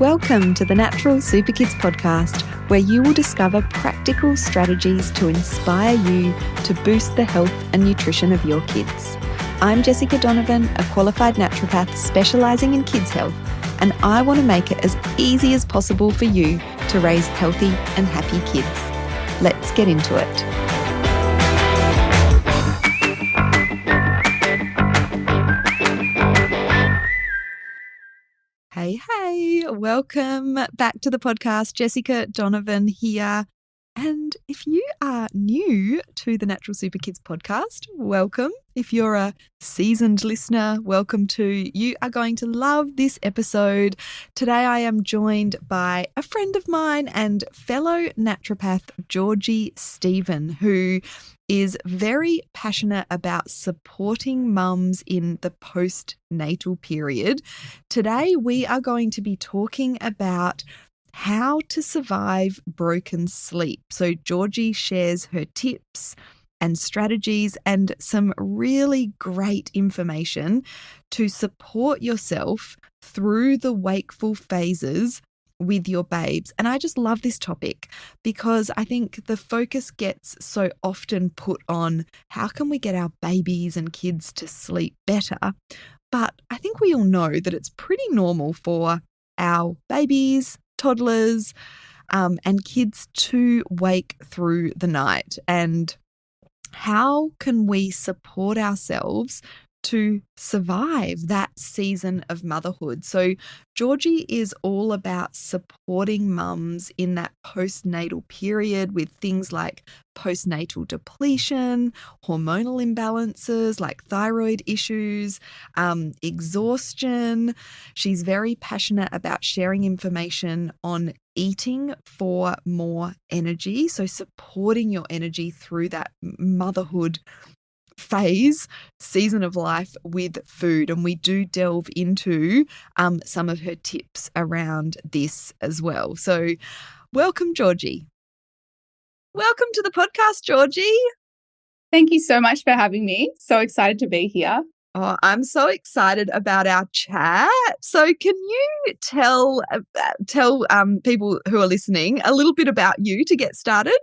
Welcome to the Natural Super Kids podcast, where you will discover practical strategies to inspire you to boost the health and nutrition of your kids. I'm Jessica Donovan, a qualified naturopath specialising in kids' health, and I want to make it as easy as possible for you to raise healthy and happy kids. Let's get into it. Hey, welcome back to the podcast. Jessica Donovan here. And if you are new to the Natural Super Kids podcast, welcome. If you're a seasoned listener, welcome too. You are going to love this episode. Today I am joined by a friend of mine and fellow naturopath, Georgie Stephen, who is very passionate about supporting mums in the postnatal period. Today we are going to be talking about how to survive broken sleep. So Georgie shares her tips and strategies and some really great information to support yourself through the wakeful phases with your babes. And I just love this topic because I think the focus gets so often put on how can we get our babies and kids to sleep better? But I think we all know that it's pretty normal for our babies, toddlers, and kids to wake through the night. And how can we support ourselves to survive that season of motherhood? So Georgie is all about supporting mums in that postnatal period with things like postnatal depletion, hormonal imbalances like thyroid issues, exhaustion. She's very passionate about sharing information on eating for more energy, so supporting your energy through that motherhood season of life with food. And we do delve into some of her tips around this as well. So welcome, Georgie. Welcome to the podcast, Georgie. Thank you so much for having me. So excited to be here. Oh, I'm so excited about our chat. So can you tell people who are listening a little bit about you to get started?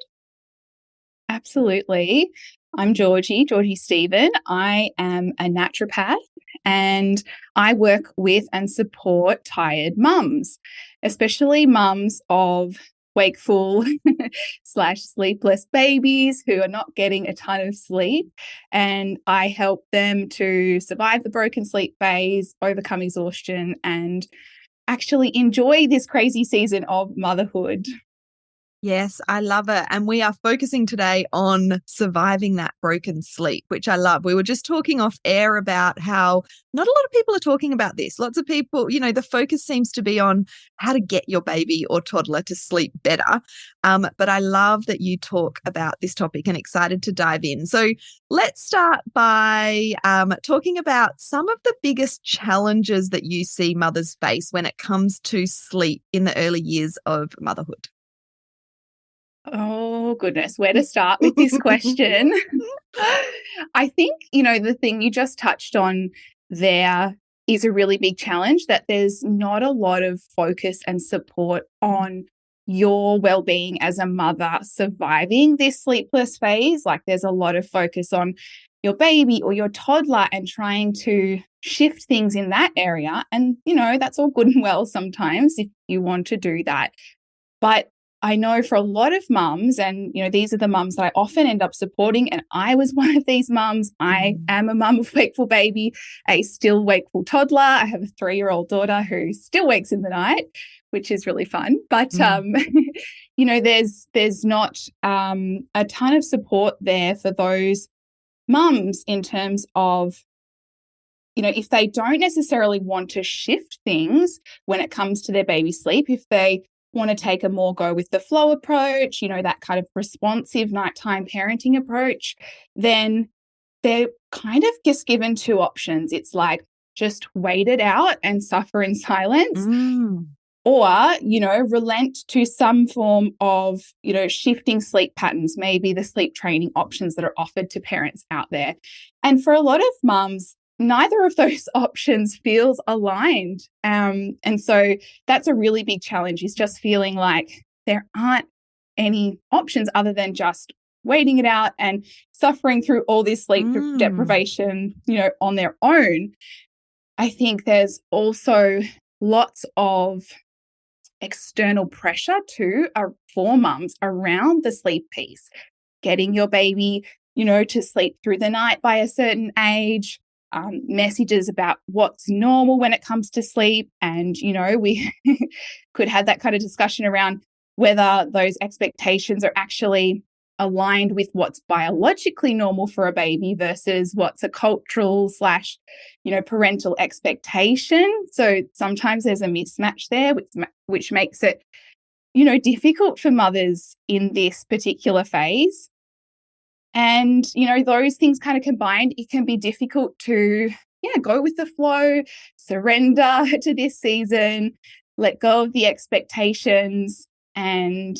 Absolutely. I'm Georgie Stephen. I am a naturopath and I work with and support tired mums, especially mums of wakeful / sleepless babies who are not getting a ton of sleep. And I help them to survive the broken sleep phase, overcome exhaustion, and actually enjoy this crazy season of motherhood. Yes, I love it. And we are focusing today on surviving that broken sleep, which I love. We were just talking off air about how not a lot of people are talking about this. Lots of people, the focus seems to be on how to get your baby or toddler to sleep better. But I love that you talk about this topic and excited to dive in. So let's start by talking about some of the biggest challenges that you see mothers face when it comes to sleep in the early years of motherhood. Oh, goodness, where to start with this question? I think, the thing you just touched on there is a really big challenge, that there's not a lot of focus and support on your well-being as a mother surviving this sleepless phase. Like there's a lot of focus on your baby or your toddler and trying to shift things in that area. And, that's all good and well sometimes if you want to do that. But I know for a lot of mums, and, these are the mums that I often end up supporting, and I was one of these mums. I am a mum of wakeful baby, a still wakeful toddler. I have a 3-year-old daughter who still wakes in the night, which is really fun. But, there's not a ton of support there for those mums in terms of, if they don't necessarily want to shift things when it comes to their baby sleep, if they want to take a more go with the flow approach, that kind of responsive nighttime parenting approach, then they're kind of just given two options. It's like, just wait it out and suffer in silence, or, relent to some form of, shifting sleep patterns, maybe the sleep training options that are offered to parents out there. And for a lot of mums, neither of those options feels aligned. And so that's a really big challenge, is just feeling like there aren't any options other than just waiting it out and suffering through all this sleep deprivation, on their own. I think there's also lots of external pressure too for mums around the sleep piece, getting your baby, to sleep through the night by a certain age, messages about what's normal when it comes to sleep. And, we could have that kind of discussion around whether those expectations are actually aligned with what's biologically normal for a baby versus what's a cultural / parental expectation. So sometimes there's a mismatch there, which makes it, difficult for mothers in this particular phase. And, those things kind of combined, it can be difficult to, go with the flow, surrender to this season, let go of the expectations, and,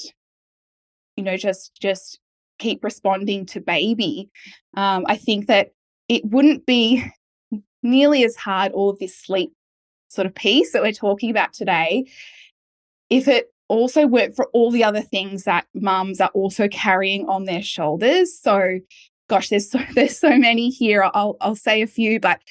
just keep responding to baby. I think that it wouldn't be nearly as hard, all of this sleep sort of piece that we're talking about today, if it also worked for all the other things that mums are also carrying on their shoulders. So, gosh, there's so many here. I'll say a few, but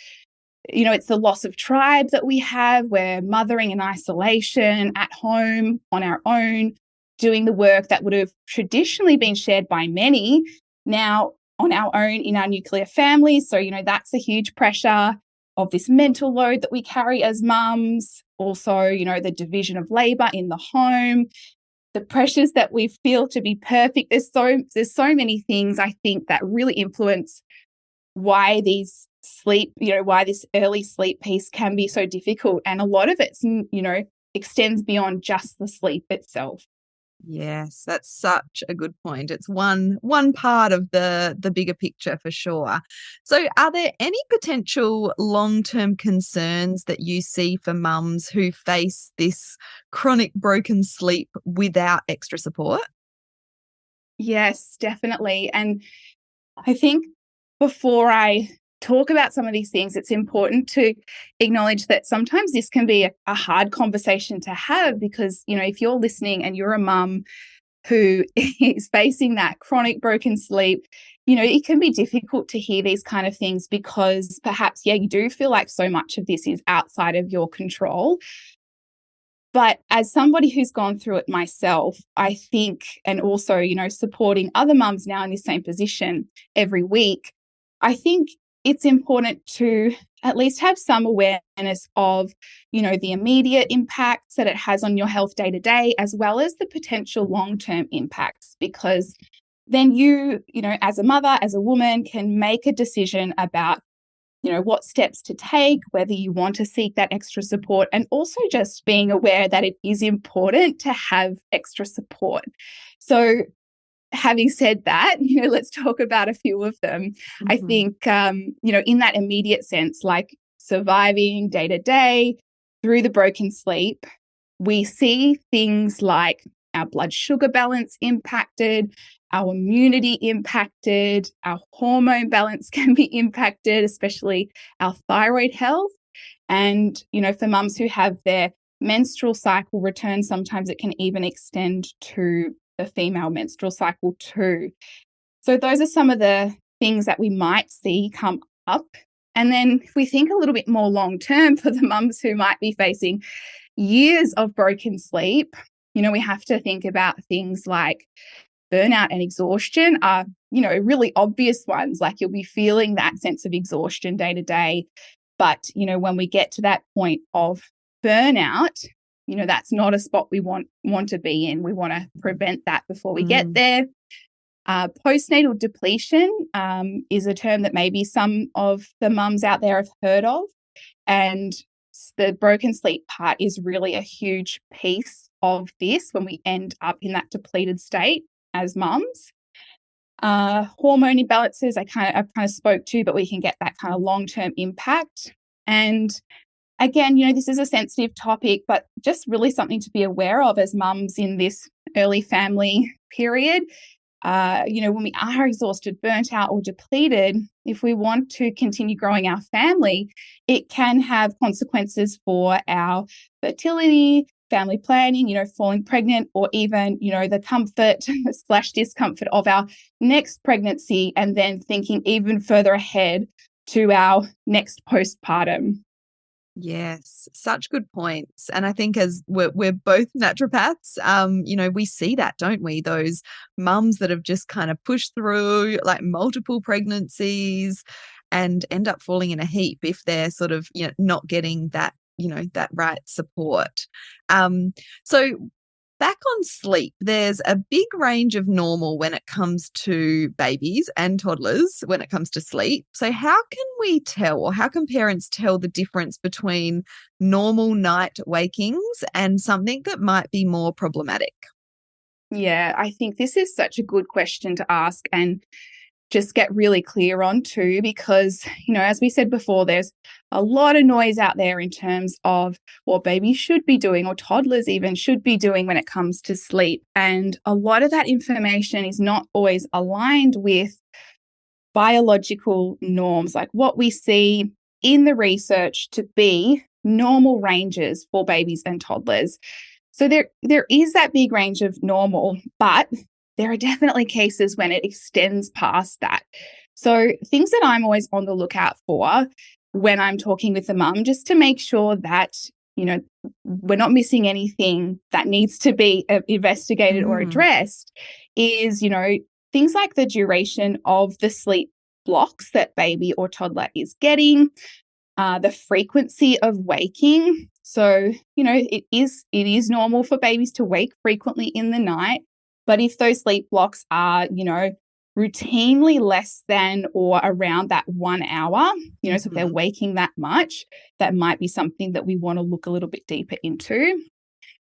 it's the loss of tribe that we have. We're mothering in isolation at home on our own, doing the work that would have traditionally been shared by many, now on our own in our nuclear families. So, that's a huge pressure of this mental load that we carry as mums. Also, the division of labor in the home, the pressures that we feel to be perfect. There's so many things, I think, that really influence why these why this early sleep piece can be so difficult. And a lot of it's, extends beyond just the sleep itself. Yes, that's such a good point. It's one part of the bigger picture for sure. So are there any potential long-term concerns that you see for mums who face this chronic broken sleep without extra support? Yes, definitely. And I think before I talk about some of these things, it's important to acknowledge that sometimes this can be a hard conversation to have, because, if you're listening and you're a mum who is facing that chronic broken sleep, it can be difficult to hear these kind of things, because perhaps, you do feel like so much of this is outside of your control. But as somebody who's gone through it myself, I think, and also, supporting other mums now in the same position every week, I think it's important to at least have some awareness of, the immediate impacts that it has on your health day to day, as well as the potential long-term impacts, because then you, as a mother, as a woman, can make a decision about, what steps to take, whether you want to seek that extra support, and also just being aware that it is important to have extra support. So, having said that, let's talk about a few of them. I think, in that immediate sense, like surviving day to day through the broken sleep, we see things like our blood sugar balance impacted, our immunity impacted, our hormone balance can be impacted, especially our thyroid health. And, for mums who have their menstrual cycle return, sometimes it can even extend to the female menstrual cycle too. So those are some of the things that we might see come up. And then if we think a little bit more long term for the mums who might be facing years of broken sleep, we have to think about things like burnout and exhaustion are, really obvious ones. Like, you'll be feeling that sense of exhaustion day to day. But, when we get to that point of burnout, that's not a spot we want to be in. We want to prevent that before we get there. Postnatal depletion is a term that maybe some of the mums out there have heard of. And the broken sleep part is really a huge piece of this when we end up in that depleted state as mums. Hormone imbalances I kind of spoke to, but we can get that kind of long-term impact. And again, this is a sensitive topic, but just really something to be aware of as mums in this early family period. when we are exhausted, burnt out, or depleted, if we want to continue growing our family, it can have consequences for our fertility, family planning, falling pregnant, or even, the comfort / discomfort of our next pregnancy, and then thinking even further ahead to our next postpartum. Yes, such good points. And I think as we're both naturopaths, we see that, don't we? Those mums that have just kind of pushed through like multiple pregnancies and end up falling in a heap if they're sort of, not getting that, that right support. So back on sleep, there's a big range of normal when it comes to babies and toddlers when it comes to sleep. So, how can we tell, or how can parents tell the difference between normal night wakings and something that might be more problematic? Yeah, I think this is such a good question to ask and just get really clear on too, because, as we said before, there's a lot of noise out there in terms of what babies should be doing, or toddlers even should be doing when it comes to sleep. And a lot of that information is not always aligned with biological norms, like what we see in the research to be normal ranges for babies and toddlers. So there is that big range of normal, but there are definitely cases when it extends past that. So things that I'm always on the lookout for when I'm talking with the mum, just to make sure that, we're not missing anything that needs to be investigated or addressed, is, things like the duration of the sleep blocks that baby or toddler is getting, the frequency of waking. So, it is normal for babies to wake frequently in the night. But if those sleep blocks are, routinely less than or around that 1 hour, so if they're waking that much, that might be something that we want to look a little bit deeper into.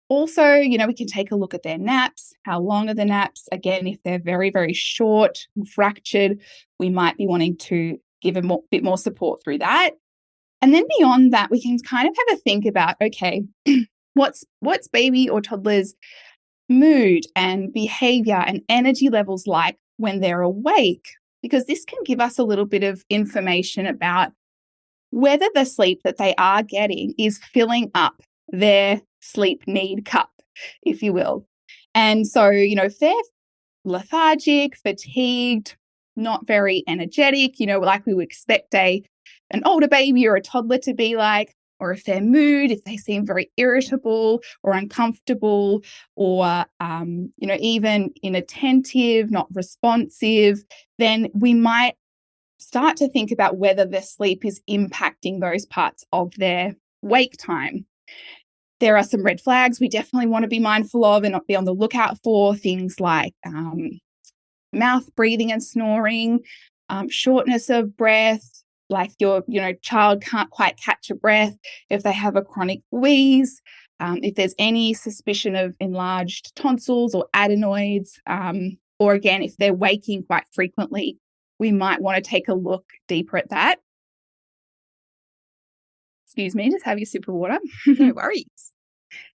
Also, we can take a look at their naps. How long are the naps? Again, if they're very, very short, fractured, we might be wanting to give a bit more support through that. And then beyond that, we can kind of have a think about, okay, what's baby or toddler's mood and behavior and energy levels like when they're awake? Because this can give us a little bit of information about whether the sleep that they are getting is filling up their sleep need cup, if you will. And so, if they're lethargic, fatigued, not very energetic, like we would expect an older baby or a toddler to be like, or if their mood, if they seem very irritable or uncomfortable, or, even inattentive, not responsive, then we might start to think about whether their sleep is impacting those parts of their wake time. There are some red flags we definitely want to be mindful of and be on the lookout for, things like mouth breathing and snoring, shortness of breath, like your child can't quite catch a breath, if they have a chronic wheeze, if there's any suspicion of enlarged tonsils or adenoids, or again, if they're waking quite frequently, we might want to take a look deeper at that. Excuse me, just have your sip of water. No worries.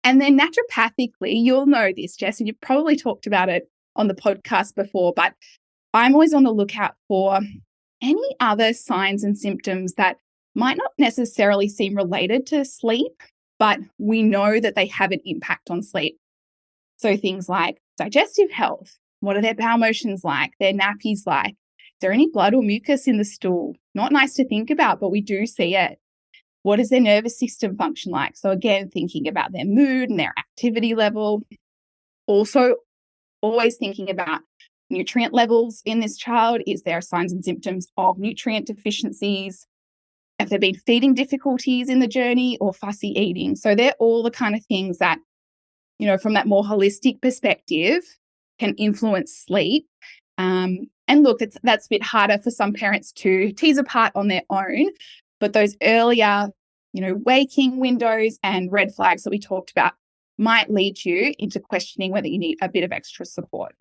And then naturopathically, you'll know this, Jess, and you've probably talked about it on the podcast before, but I'm always on the lookout for any other signs and symptoms that might not necessarily seem related to sleep, but we know that they have an impact on sleep. So things like digestive health, what are their bowel motions like, their nappies like, is there any blood or mucus in the stool? Not nice to think about, but we do see it. What is their nervous system function like? So again, thinking about their mood and their activity level. Also, always thinking about nutrient levels in this child. Is there signs and symptoms of nutrient deficiencies? Have there been feeding difficulties in the journey or fussy eating? So they're all the kind of things that, from that more holistic perspective can influence sleep. And look, that's a bit harder for some parents to tease apart on their own, but those earlier, waking windows and red flags that we talked about might lead you into questioning whether you need a bit of extra support.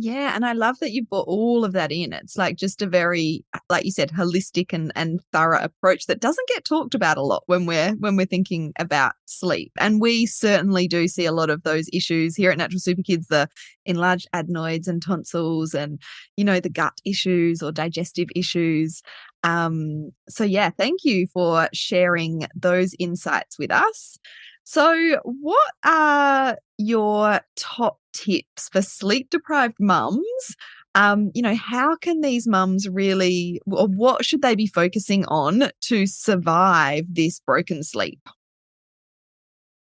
Yeah, and I love that you brought all of that in. It's like just a very, like you said, holistic and thorough approach that doesn't get talked about a lot when we're thinking about sleep. And we certainly do see a lot of those issues here at Natural Super Kids, the enlarged adenoids and tonsils and, the gut issues or digestive issues. So yeah, thank you for sharing those insights with us. So, what are your top tips for sleep deprived mums? How can these mums really, or what should they be focusing on to survive this broken sleep?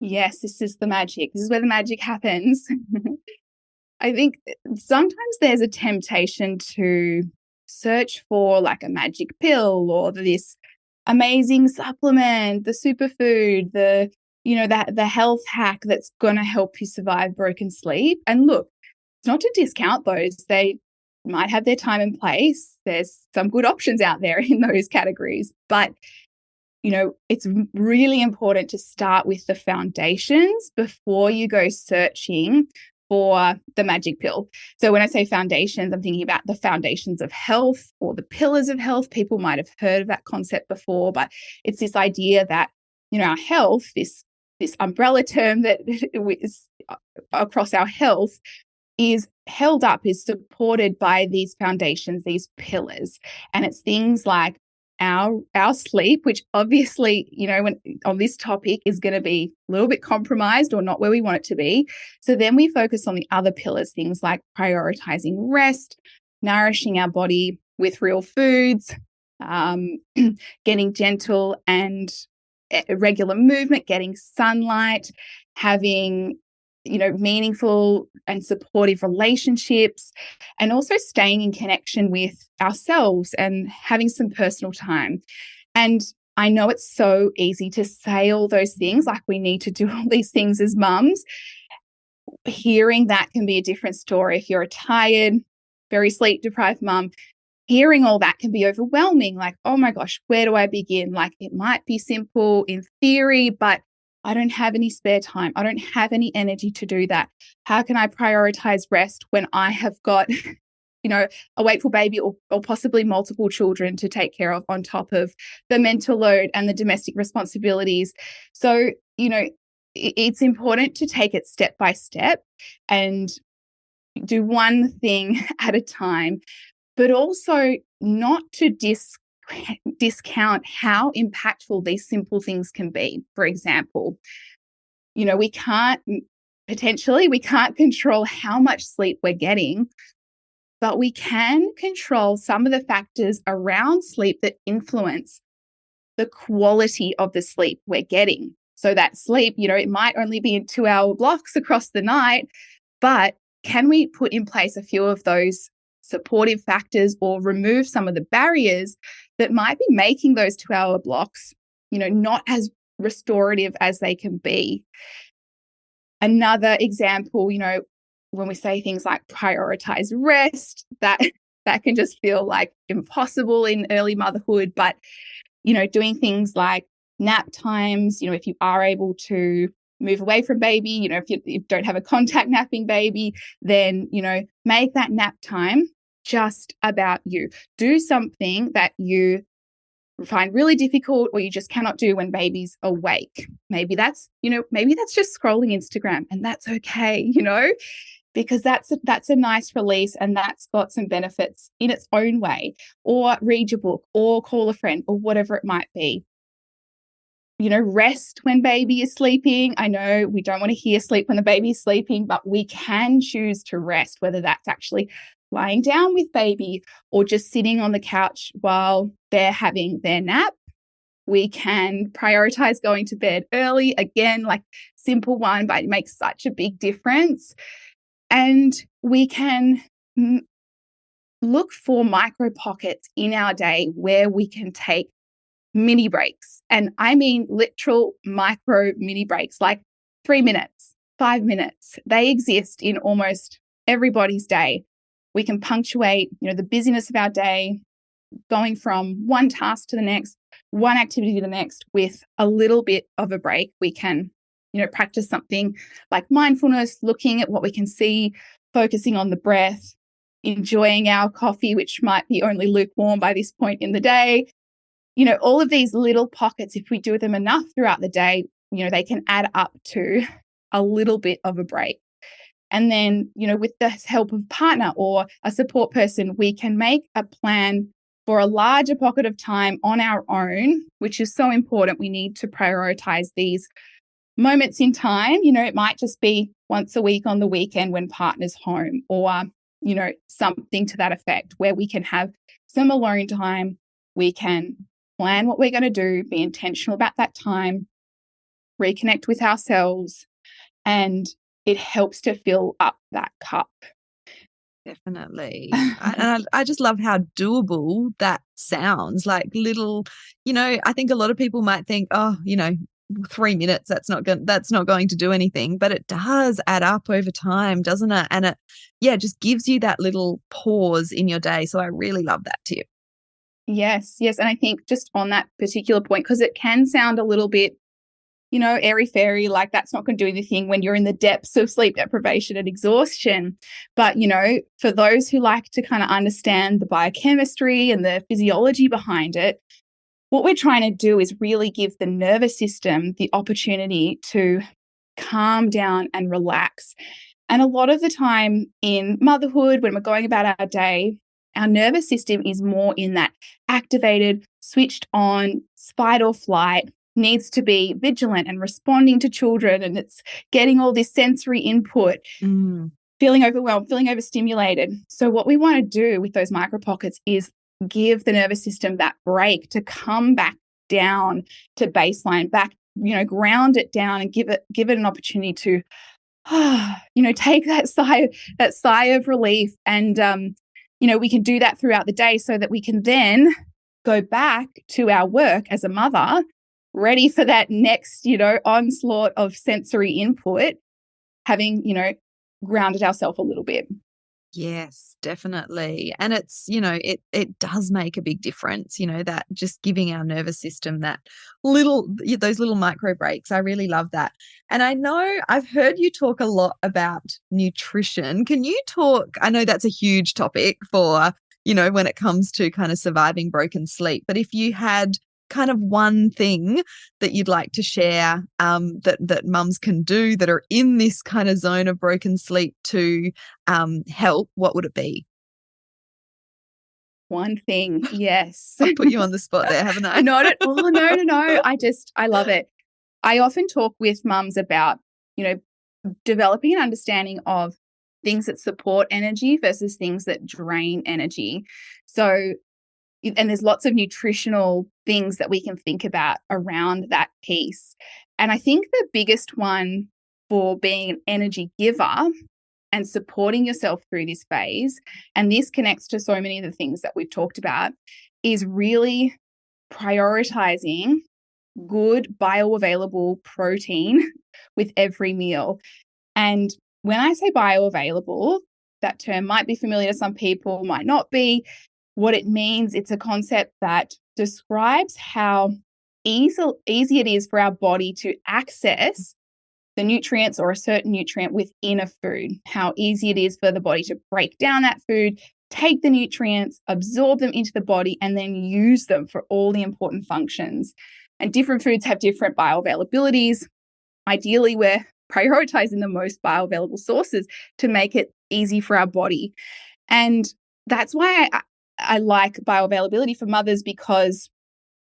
Yes, this is the magic. This is where the magic happens. I think sometimes there's a temptation to search for like a magic pill or this amazing supplement, the superfood, the health hack that's going to help you survive broken sleep. And look, it's not to discount those. They might have their time and place. There's some good options out there in those categories, but it's really important to start with the foundations before you go searching for the magic pill. So when I say foundations, I'm thinking about the foundations of health or the pillars of health. People might have heard of that concept before, but it's this idea that, our health, this umbrella term that is across our health, is held up, is supported by these foundations, these pillars. And it's things like our sleep, which obviously, when on this topic is going to be a little bit compromised or not where we want it to be. So then we focus on the other pillars, things like prioritizing rest, nourishing our body with real foods, getting gentle and regular movement, getting sunlight, having meaningful and supportive relationships, and also staying in connection with ourselves and having some personal time. And I know it's so easy to say all those things, like we need to do all these things as mums. Hearing that can be a different story. If you're a tired, very sleep deprived mum, hearing all that can be overwhelming. Like, oh my gosh, where do I begin? Like, it might be simple in theory, but I don't have any spare time. I don't have any energy to do that. How can I prioritize rest when I have got, a wakeful baby or possibly multiple children to take care of on top of the mental load and the domestic responsibilities? So, it's important to take it step by step and do one thing at a time, but also not to discount how impactful these simple things can be. For example, we can't control how much sleep we're getting, but we can control some of the factors around sleep that influence the quality of the sleep we're getting. So that sleep, it might only be in 2-hour blocks across the night, but can we put in place a few of those supportive factors or remove some of the barriers that might be making those 2-hour blocks, not as restorative as they can be? Another example, when we say things like prioritize rest, that can just feel like impossible in early motherhood. But, doing things like nap times, if you are able to move away from baby, if you don't have a contact napping baby, then, make that nap time just about you. Do something that you find really difficult or you just cannot do when baby's awake. Maybe that's just scrolling Instagram, and that's okay, because that's a nice release and that's got some benefits in its own way. Or read your book or call a friend or whatever it might be. Rest when baby is sleeping. I know we don't want to hear sleep when the baby is sleeping, but we can choose to rest, whether that's actually lying down with baby or just sitting on the couch while they're having their nap. We can prioritize going to bed early. Again, like simple one, but it makes such a big difference. And we can look for micro pockets in our day where we can take mini breaks. And I mean literal micro mini breaks, like 3 minutes, 5 minutes. They exist in almost everybody's day. We can punctuate, the busyness of our day, going from one task to the next, one activity to the next with a little bit of a break. We can, practice something like mindfulness, looking at what we can see, focusing on the breath, enjoying our coffee, which might be only lukewarm by this point in the day. You know, all of these little pockets, if we do them enough throughout the day, you know, they can add up to a little bit of a break. And then, you know, with the help of a partner or a support person, we can make a plan for a larger pocket of time on our own, which is so important. We need to prioritize these moments in time. You know, it might just be once a week on the weekend when partner's home, or, you know, something to that effect, where we can have some alone time. We can plan what we're going to do, be intentional about that time, reconnect with ourselves, and it helps to fill up that cup. Definitely. I just love how doable that sounds. Like little, you know, I think a lot of people might think, oh, you know, 3 minutes, that's not going to do anything, but it does add up over time, doesn't it? And it, yeah, just gives you that little pause in your day. So I really love that tip. Yes, yes. And I think just on that particular point, because it can sound a little bit, you know, airy-fairy, like that's not going to do anything when you're in the depths of sleep deprivation and exhaustion. But, you know, for those who like to kind of understand the biochemistry and the physiology behind it, what we're trying to do is really give the nervous system the opportunity to calm down and relax. And a lot of the time in motherhood, when we're going about our day, our nervous system is more in that activated, switched on, fight or flight, needs to be vigilant and responding to children, and it's getting all this sensory input, feeling overwhelmed, feeling overstimulated. So what we want to do with those micro pockets is give the nervous system that break to come back down to baseline, back, you know, ground it down and give it an opportunity to, you know, take that sigh of relief. And, you know, we can do that throughout the day so that we can then go back to our work as a mother, ready for that next, you know, onslaught of sensory input, having, you know, grounded ourselves a little bit. Yes, definitely. And it's, you know, it does make a big difference, you know, that just giving our nervous system that those little micro breaks. I really love that. And I know I've heard you talk a lot about nutrition. Can you talk, I know that's a huge topic for, you know, when it comes to kind of surviving broken sleep, but if you had kind of one thing that you'd like to share, that mums can do that are in this kind of zone of broken sleep to help, what would it be? One thing, yes. I've put you on the spot there, haven't I? Not at all. No. I love it. I often talk with mums about, you know, developing an understanding of things that support energy versus things that drain energy. So, and there's lots of nutritional things that we can think about around that piece. And I think the biggest one for being an energy giver and supporting yourself through this phase, and this connects to so many of the things that we've talked about, is really prioritizing good bioavailable protein with every meal. And when I say bioavailable, that term might be familiar to some people, might not be. What it means, it's a concept that describes how easy it is for our body to access the nutrients or a certain nutrient within a food, how easy it is for the body to break down that food, take the nutrients, absorb them into the body, and then use them for all the important functions. And different foods have different bioavailabilities. Ideally, we're prioritizing the most bioavailable sources to make it easy for our body. And that's why I like bioavailability for mothers, because,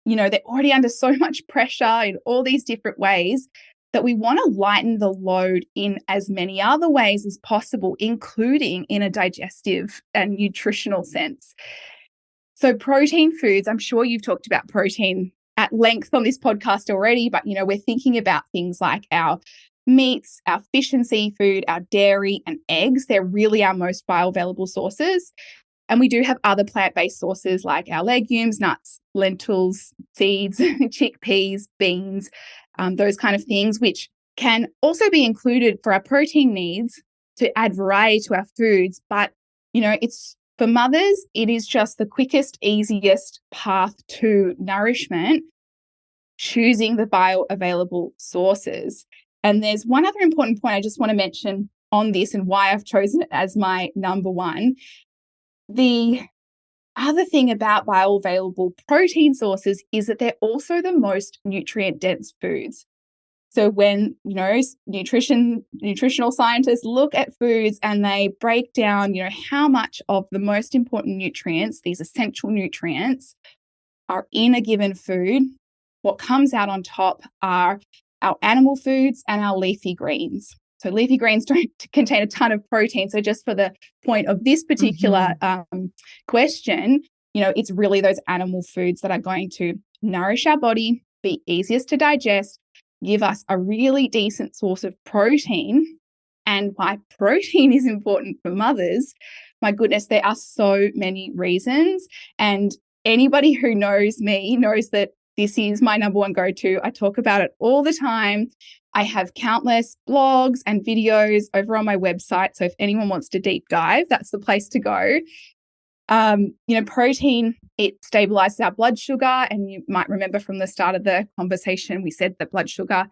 you know, they're already under so much pressure in all these different ways that we want to lighten the load in as many other ways as possible, including in a digestive and nutritional sense. So protein foods, I'm sure you've talked about protein at length on this podcast already, but, you know, we're thinking about things like our meats, our fish and seafood, our dairy and eggs. They're really our most bioavailable sources. And we do have other plant-based sources like our legumes, nuts, lentils, seeds, chickpeas, beans, those kind of things, which can also be included for our protein needs to add variety to our foods. But, you know, it's for mothers, it is just the quickest, easiest path to nourishment, choosing the bioavailable sources. And there's one other important point I just want to mention on this and why I've chosen it as my number one. The other thing about bioavailable protein sources is that they're also the most nutrient dense foods. So when, nutritional scientists look at foods and they break down, how much of the most important nutrients, these essential nutrients, are in a given food, what comes out on top are our animal foods and our leafy greens. So leafy greens don't contain a ton of protein. So just for the point of this particular question, it's really those animal foods that are going to nourish our body, be easiest to digest, give us a really decent source of protein. And why protein is important for mothers, my goodness, there are so many reasons. And anybody who knows me knows that this is my number one go-to. I talk about it all the time. I have countless blogs and videos over on my website. So if anyone wants to deep dive, that's the place to go. Protein, it stabilizes our blood sugar. And you might remember from the start of the conversation, we said that blood sugar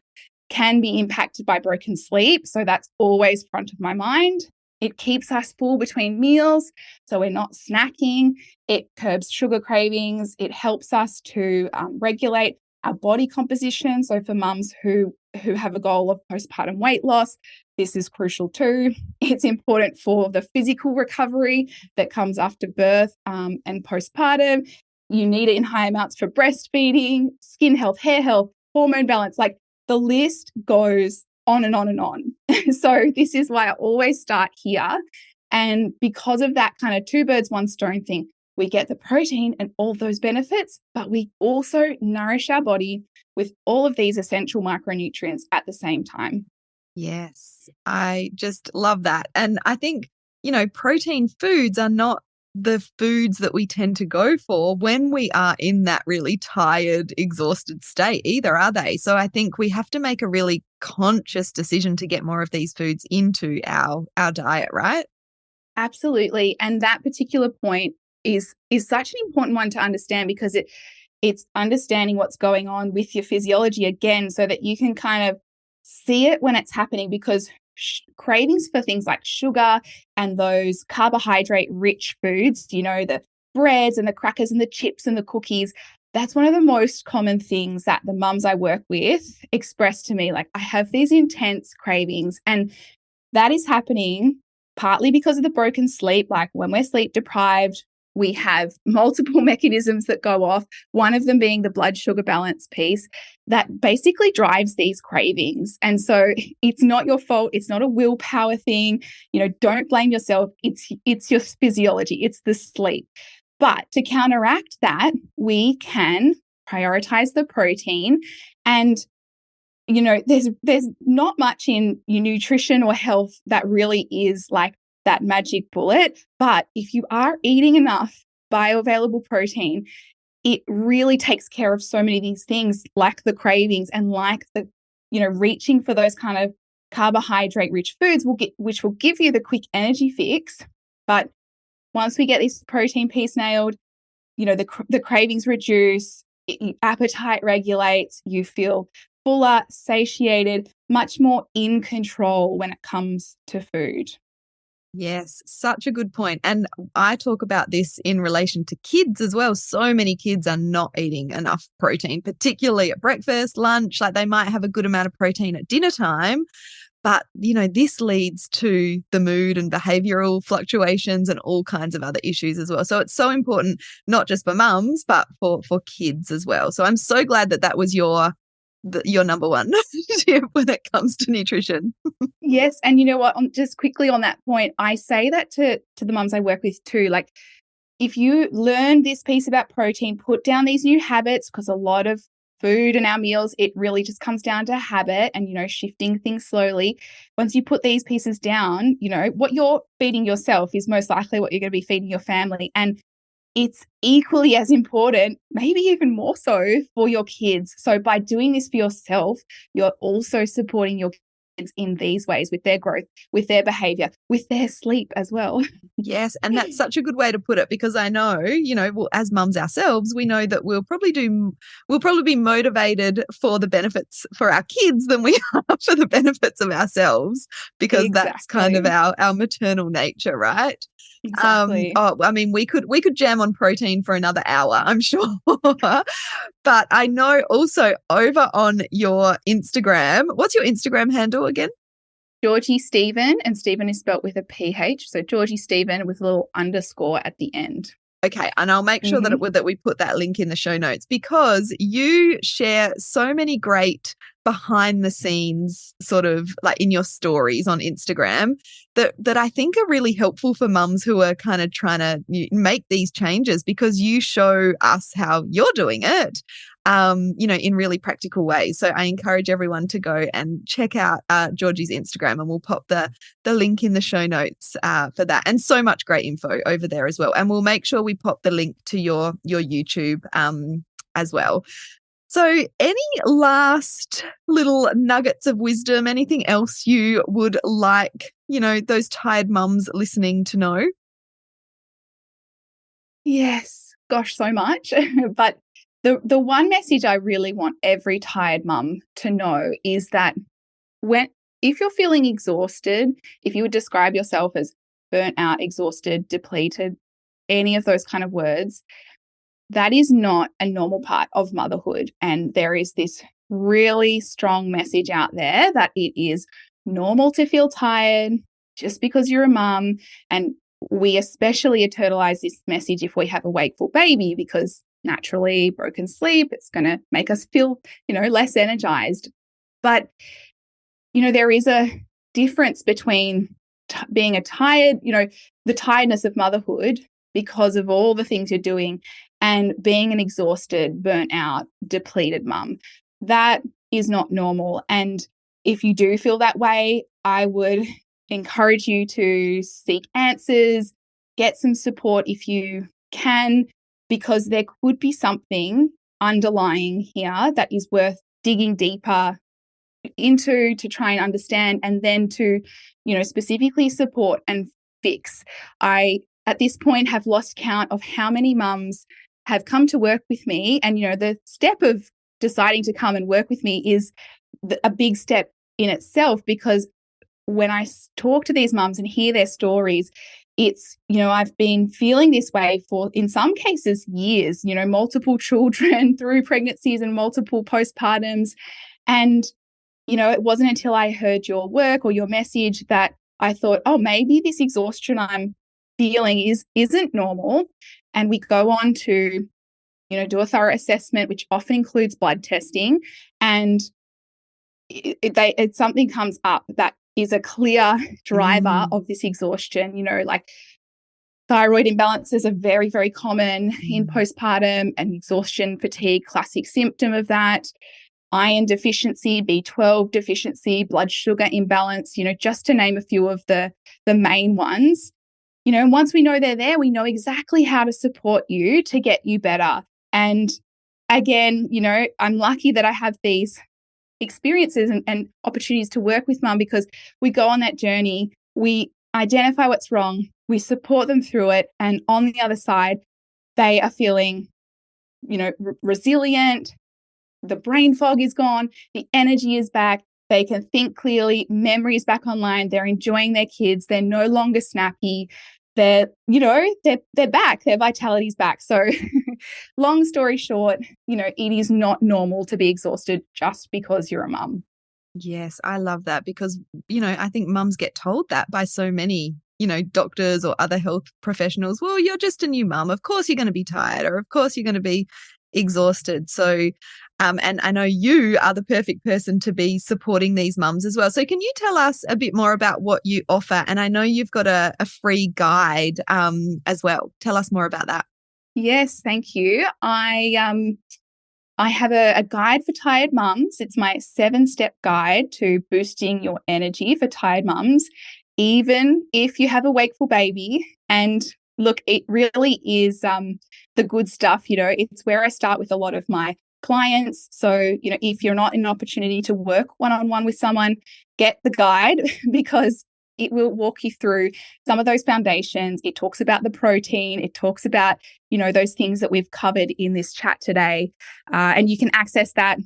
can be impacted by broken sleep. So that's always front of my mind. It keeps us full between meals, so we're not snacking. It curbs sugar cravings. It helps us to regulate our body composition. So for mums who have a goal of postpartum weight loss, this is crucial too. It's important for the physical recovery that comes after birth and postpartum. You need it in high amounts for breastfeeding, skin health, hair health, hormone balance. Like the list goes on and on and on. So this is why I always start here. And because of that kind of two birds, one stone thing, we get the protein and all those benefits, but we also nourish our body with all of these essential micronutrients at the same time. Yes, I just love that. And I think, protein foods are not the foods that we tend to go for when we are in that really tired, exhausted state either, are they? So I think we have to make a really conscious decision to get more of these foods into our diet, right? Absolutely. And that particular point is such an important one to understand because it's understanding what's going on with your physiology again so that you can kind of see it when it's happening, because cravings for things like sugar and those carbohydrate-rich foods, the breads and the crackers and the chips and the cookies, that's one of the most common things that the mums I work with express to me. Like, I have these intense cravings, and that is happening partly because of the broken sleep. Like when we're sleep deprived, we have multiple mechanisms that go off, one of them being the blood sugar balance piece that basically drives these cravings. And so it's not your fault. It's not a willpower thing. Don't blame yourself. It's your physiology. It's the sleep. But to counteract that, we can prioritize the protein. And there's not much in your nutrition or health that really is like that magic bullet. But if you are eating enough bioavailable protein, it really takes care of so many of these things, like the cravings and like the, reaching for those kind of carbohydrate rich foods which will give you the quick energy fix. But once we get this protein piece nailed, the cravings reduce, appetite regulates, you feel fuller, satiated, much more in control when it comes to food. Yes, such a good point. And I talk about this in relation to kids as well. So many kids are not eating enough protein, particularly at breakfast, lunch. Like they might have a good amount of protein at dinner time, but this leads to the mood and behavioral fluctuations and all kinds of other issues as well. So it's so important, not just for mums, but for kids as well. So I'm so glad that was your number one tip when it comes to nutrition. Yes. And you know what? Just quickly on that point, I say that to the mums I work with too. Like, if you learn this piece about protein, put down these new habits, because a lot of food and our meals, it really just comes down to habit and, shifting things slowly. Once you put these pieces down, what you're feeding yourself is most likely what you're going to be feeding your family. And it's equally as important, maybe even more so for your kids. So by doing this for yourself, you're also supporting your kids in these ways with their growth, with their behavior, with their sleep as well. Yes. And that's such a good way to put it, because I know, as mums ourselves, we know that we'll probably be motivated for the benefits for our kids than we are for the benefits of ourselves, because Exactly. That's kind of our maternal nature, right? Exactly. Oh, I mean, we could jam on protein for another hour, I'm sure. But I know also over on your Instagram, what's your Instagram handle again? Georgie Stephen, and Stephen is spelt with a PH. So Georgie Stephen with a little underscore at the end. Okay, and I'll make sure that we put that link in the show notes, because you share so many great behind the scenes sort of like in your stories on Instagram that I think are really helpful for mums who are kind of trying to make these changes, because you show us how you're doing it, in really practical ways. So I encourage everyone to go and check out Georgie's Instagram, and we'll pop the link in the show notes for that, and so much great info over there as well. And we'll make sure we pop the link to your YouTube as well. So any last little nuggets of wisdom, anything else you would like, those tired mums listening to know? Yes, gosh, so much. But the one message I really want every tired mum to know is that if you're feeling exhausted, if you would describe yourself as burnt out, exhausted, depleted, any of those kind of words, that is not a normal part of motherhood. And there is this really strong message out there that it is normal to feel tired just because you're a mum. And we especially internalize this message if we have a wakeful baby, because naturally broken sleep, it's going to make us feel, less energized. But, there is a difference between being a tired, the tiredness of motherhood because of all the things you're doing, and being an exhausted, burnt out, depleted mum. That is not normal. And if you do feel that way, I would encourage you to seek answers, get some support if you can, because there could be something underlying here that is worth digging deeper into to try and understand, and then to, specifically support and fix. I, at this point, have lost count of how many mums have come to work with me. And, the step of deciding to come and work with me is a big step in itself, because when I talk to these mums and hear their stories, it's, I've been feeling this way for, in some cases, years, multiple children through pregnancies and multiple postpartums. And, it wasn't until I heard your work or your message that I thought, oh, maybe this exhaustion I'm feeling isn't normal. And we go on to, do a thorough assessment, which often includes blood testing. And something comes up that is a clear driver of this exhaustion, like thyroid imbalances are very, very common in postpartum, and exhaustion fatigue, classic symptom of that. Iron deficiency, B12 deficiency, blood sugar imbalance, just to name a few of the main ones. And once we know they're there, we know exactly how to support you to get you better. And again, I'm lucky that I have these experiences and opportunities to work with mum, because we go on that journey, we identify what's wrong, we support them through it, and on the other side, they are feeling, resilient. The brain fog is gone, the energy is back, they can think clearly, memory is back online, they're enjoying their kids, they're no longer snappy, they're back, their vitality's back. So long story short, it is not normal to be exhausted just because you're a mum. Yes, I love that, because, I think mums get told that by so many, doctors or other health professionals. Well, you're just a new mum. Of course you're going to be tired, or of course you're going to be exhausted. So, and I know you are the perfect person to be supporting these mums as well. So can you tell us a bit more about what you offer? And I know you've got a free guide as well. Tell us more about that. Yes, thank you. I have a guide for tired mums. It's my 7-step guide to boosting your energy for tired mums, even if you have a wakeful baby. And look, it really is the good stuff. It's where I start with a lot of my clients. So, if you're not in an opportunity to work one-on-one with someone, get the guide because it will walk you through some of those foundations. It talks about the protein. It talks about, those things that we've covered in this chat today. And you can access that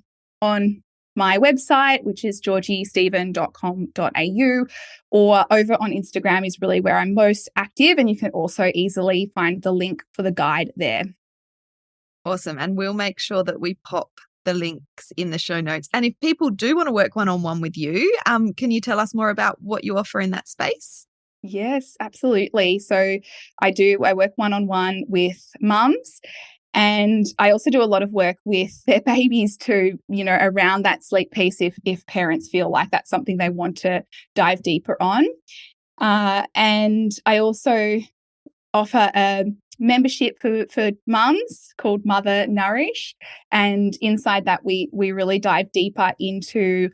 on my website, which is georgiestephen.com.au, or over on Instagram is really where I'm most active. And you can also easily find the link for the guide there. Awesome. And we'll make sure that we pop the links in the show notes. And if people do want to work one-on-one with you, can you tell us more about what you offer in that space? Yes, absolutely. So I work one-on-one with mums, and I also do a lot of work with their babies too, around that sleep piece if parents feel like that's something they want to dive deeper on. And I also offer a membership for mums called Nourished. And inside that, we really dive deeper into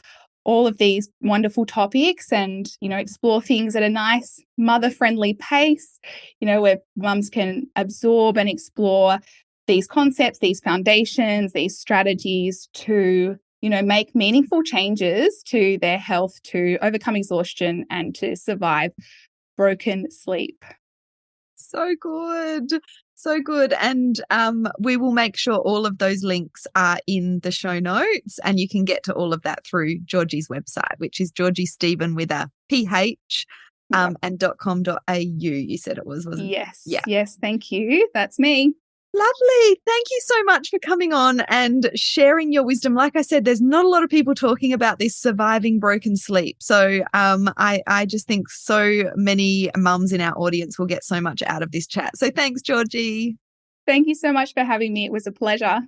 all of these wonderful topics and, explore things at a nice mother-friendly pace, where mums can absorb and explore these concepts, these foundations, these strategies to, make meaningful changes to their health, to overcome exhaustion and to survive broken sleep. So good. So good. And we will make sure all of those links are in the show notes, and you can get to all of that through Georgie's website, which is Georgie Stephen with a PH and .com.au. You said it was, wasn't it? Yes. Yeah. Yes. Thank you. That's me. Lovely. Thank you so much for coming on and sharing your wisdom. Like I said, there's not a lot of people talking about this surviving broken sleep. So I just think so many mums in our audience will get so much out of this chat. So thanks, Georgie. Thank you so much for having me. It was a pleasure.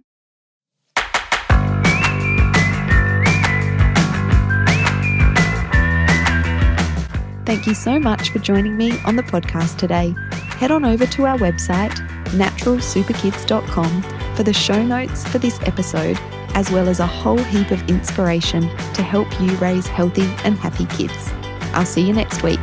Thank you so much for joining me on the podcast today. Head on over to our website, naturalsuperkids.com, for the show notes for this episode, as well as a whole heap of inspiration to help you raise healthy and happy kids. I'll see you next week.